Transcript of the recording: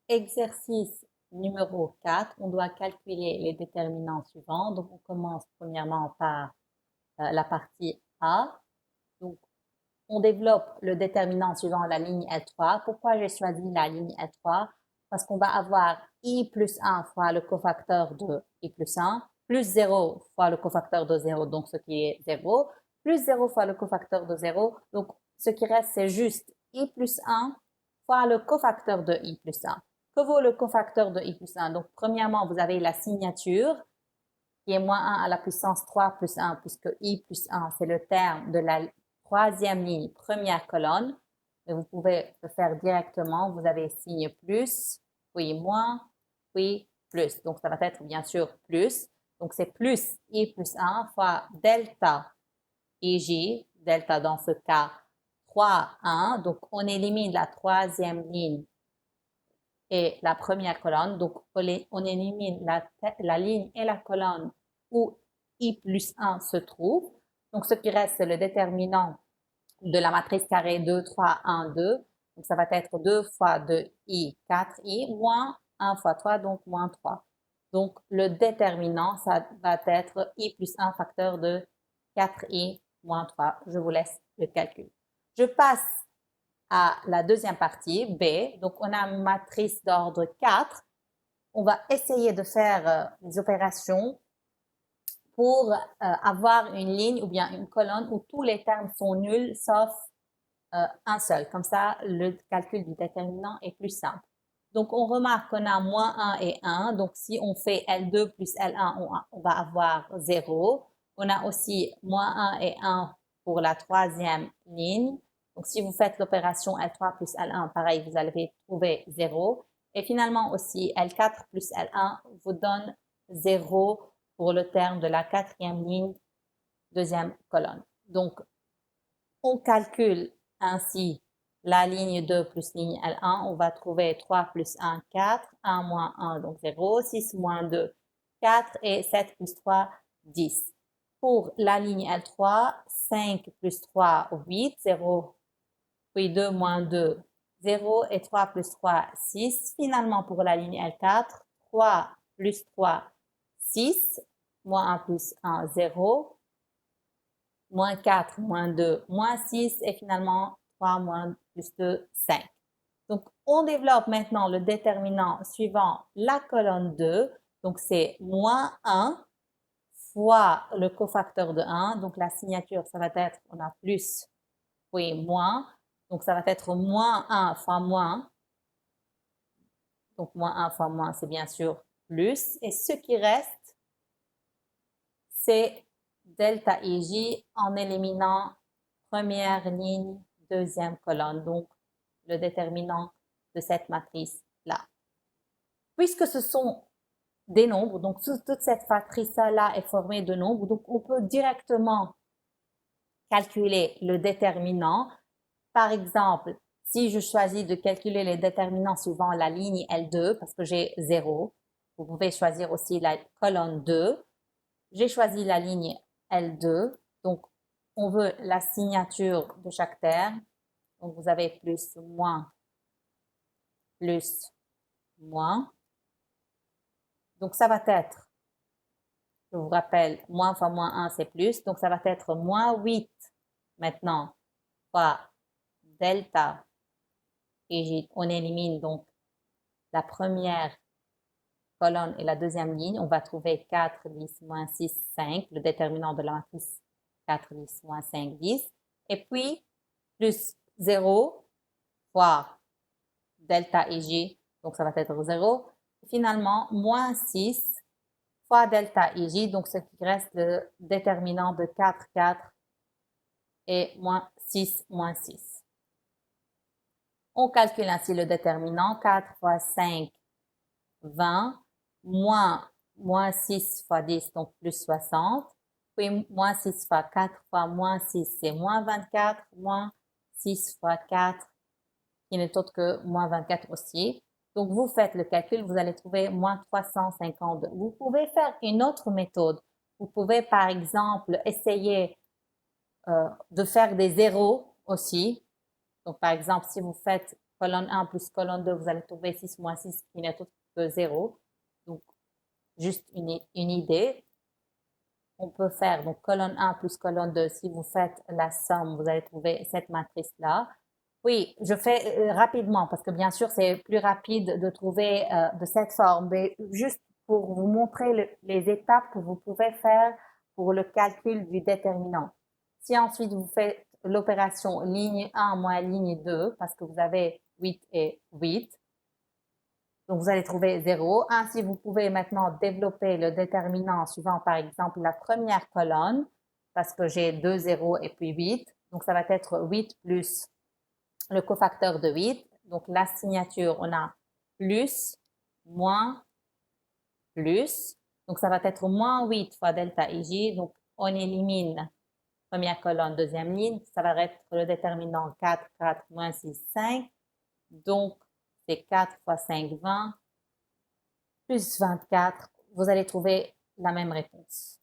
Exercice numéro 4, on doit calculer les déterminants suivants. Donc, on commence premièrement par la partie A. Donc, on développe le déterminant suivant la ligne L3. Pourquoi j'ai choisi la ligne L3? Parce qu'on va avoir I plus 1 fois le cofacteur de I plus 1, plus 0 fois le cofacteur de 0, donc ce qui est 0, plus 0 fois le cofacteur de 0. Donc, ce qui reste, c'est juste I plus 1 fois le cofacteur de I plus 1. Que vaut le cofacteur de I plus 1? Donc, premièrement, vous avez la signature qui est moins 1 à la puissance 3 plus 1, puisque I plus 1, c'est le terme de la troisième ligne, première colonne. Mais vous pouvez le faire directement. Vous avez signe plus, puis moins, puis plus. Donc, ça va être bien sûr plus. Donc, c'est plus I plus 1 fois delta IJ, delta dans ce cas 3, 1. Donc, on élimine la troisième ligne et la première colonne. Donc, on élimine la ligne et la colonne où I plus 1 se trouve. Donc, ce qui reste, c'est le déterminant de la matrice carrée 2, 3, 1, 2. Donc, ça va être 2 fois 2i, 4i, moins 1 fois 3, donc moins 3. Donc, le déterminant, ça va être i plus 1 facteur de 4i moins 3. Je vous laisse le calcul. Je passe à la deuxième partie, B. Donc, on a une matrice d'ordre 4. On va essayer de faire des opérations pour avoir une ligne ou bien une colonne où tous les termes sont nuls sauf un seul. Comme ça, le calcul du déterminant est plus simple. Donc, on remarque qu'on a moins 1 et 1. Donc, si on fait L2 plus L1, on va avoir 0. On a aussi moins 1 et 1 pour la troisième ligne. Donc, si vous faites l'opération L3 plus L1, pareil, vous allez trouver 0. Et finalement aussi, L4 plus L1 vous donne 0 pour le terme de la quatrième ligne, deuxième colonne. Donc, on calcule ainsi la ligne 2 plus ligne L1. On va trouver 3 plus 1, 4. 1 moins 1, donc 0. 6 moins 2, 4. Et 7 plus 3, 10. Pour la ligne L3, 5 plus 3, 8. 0, puis 2 moins 2, 0. Et 3 plus 3, 6. Finalement, pour la ligne L4, 3 plus 3, 6. Moins 1 plus 1, 0. Moins 4, moins 2, moins 6 et finalement 3 moins plus 2, 5. Donc, on développe maintenant le déterminant suivant la colonne 2. Donc, c'est moins 1 fois le cofacteur de 1. Donc, la signature, ça va être, on a plus, puis moins. Donc, ça va être moins 1 fois moins. Donc, moins 1 fois moins, c'est bien sûr plus. Et ce qui reste, c'est delta IJ en éliminant première ligne, deuxième colonne, donc le déterminant de cette matrice-là. Puisque ce sont des nombres, donc toute cette matrice-là est formée de nombres, donc on peut directement calculer le déterminant. Par exemple, si je choisis de calculer les déterminants suivant la ligne L2, parce que j'ai 0, vous pouvez choisir aussi la colonne 2. J'ai choisi la ligne L2, donc on veut la signature de chaque terme. Donc vous avez plus, moins. Donc ça va être, je vous rappelle, moins fois moins 1, c'est plus. Donc ça va être moins 8 maintenant fois delta. Et on élimine donc la première colonne et la deuxième ligne. On va trouver 4, 10, moins 6, 5, le déterminant de la matrice 4, 10, moins 5, 10. Et puis, plus 0 fois delta IJ, donc ça va être 0. Finalement, moins 6 fois delta IJ, donc ce qui reste le déterminant de 4, 4 et moins 6, moins 6. On calcule ainsi le déterminant. 4 fois 5, 20, moins 6 fois 10, donc plus 60. Puis moins 6 fois 4 fois moins 6, c'est moins 24, moins 6 fois 4, qui n'est autre que moins 24 aussi. Donc, vous faites le calcul, vous allez trouver moins 352. Vous pouvez faire une autre méthode. Vous pouvez, par exemple, essayer de faire des zéros aussi. Donc, par exemple, si vous faites colonne 1 plus colonne 2, vous allez trouver 6 moins 6 qui n'est autre que 0. Donc, juste une idée. On peut faire donc colonne 1 plus colonne 2. Si vous faites la somme, vous allez trouver cette matrice-là. Oui, je fais rapidement parce que bien sûr, c'est plus rapide de trouver de cette forme, mais juste pour vous montrer les étapes que vous pouvez faire pour le calcul du déterminant. Si ensuite vous faites l'opération ligne 1 moins ligne 2, parce que vous avez 8 et 8, donc vous allez trouver 0. Ainsi, vous pouvez maintenant développer le déterminant en suivant par exemple la première colonne, parce que j'ai 2 0 et puis 8. Donc ça va être 8 plus le cofacteur de 8. Donc la signature, on a plus, moins, plus. Donc ça va être moins 8 fois delta ij. Donc on élimine première colonne, deuxième ligne. Ça va être le déterminant 4, 4, moins 6, 5. Donc c'est 4 fois 5, 20, plus 24. Vous allez trouver la même réponse.